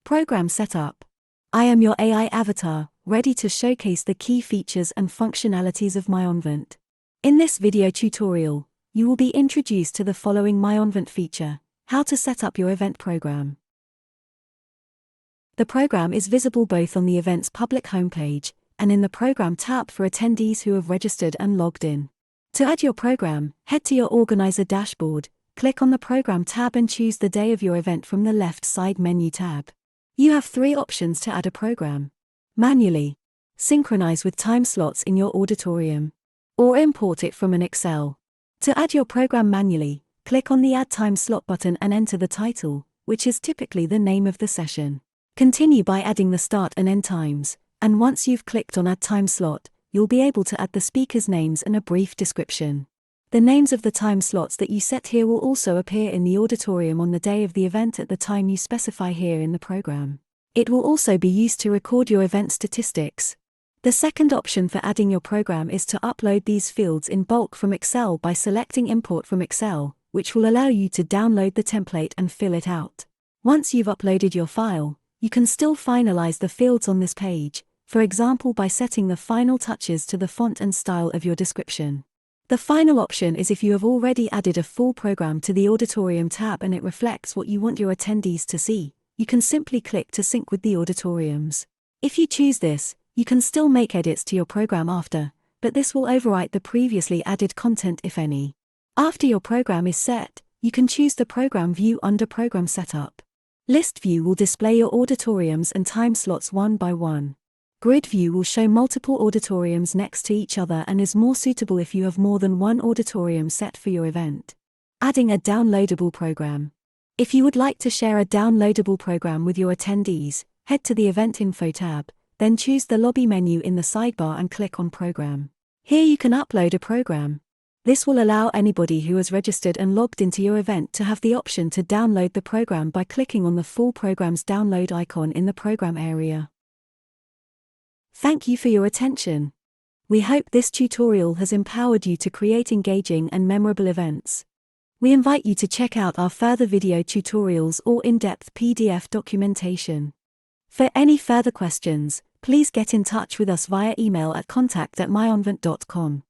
Program Setup. I am your AI avatar, ready to showcase the key features and functionalities of myOnvent. In this video tutorial, you will be introduced to the following myOnvent feature: how to set up your event program. The program is visible both on the event's public homepage and in the Program tab for attendees who have registered and logged in. To add your program, head to your Organizer dashboard, click on the Program tab and choose the day of your event from the left side menu tab. You have three options to add a program: manually, synchronize with time slots in your auditorium, or import it from an Excel. To add your program manually, click on the Add Time Slot button and enter the title, which is typically the name of the session. Continue by adding the start and end times, and once you've clicked on Add Time Slot, you'll be able to add the speakers' names and a brief description. The names of the time slots that you set here will also appear in the auditorium on the day of the event at the time you specify here in the program. It will also be used to record your event statistics. The second option for adding your program is to upload these fields in bulk from Excel by selecting Import from Excel, which will allow you to download the template and fill it out. Once you've uploaded your file, you can still finalize the fields on this page, for example by setting the final touches to the font and style of your description. The final option is if you have already added a full program to the Auditorium tab and it reflects what you want your attendees to see, you can simply click to sync with the auditoriums. If you choose this, you can still make edits to your program after, but this will overwrite the previously added content if any. After your program is set, you can choose the Program view under Program Setup. List view will display your auditoriums and time slots one by one. Grid view will show multiple auditoriums next to each other and is more suitable if you have more than one auditorium set for your event. Adding a downloadable program. If you would like to share a downloadable program with your attendees, head to the Event Info tab, then choose the Lobby menu in the sidebar and click on Program. Here you can upload a program. This will allow anybody who has registered and logged into your event to have the option to download the program by clicking on the full program's download icon in the program area. Thank you for your attention. We hope this tutorial has empowered you to create engaging and memorable events. We invite you to check out our further video tutorials or in-depth PDF documentation. For any further questions, please get in touch with us via email at contact@myonvent.com.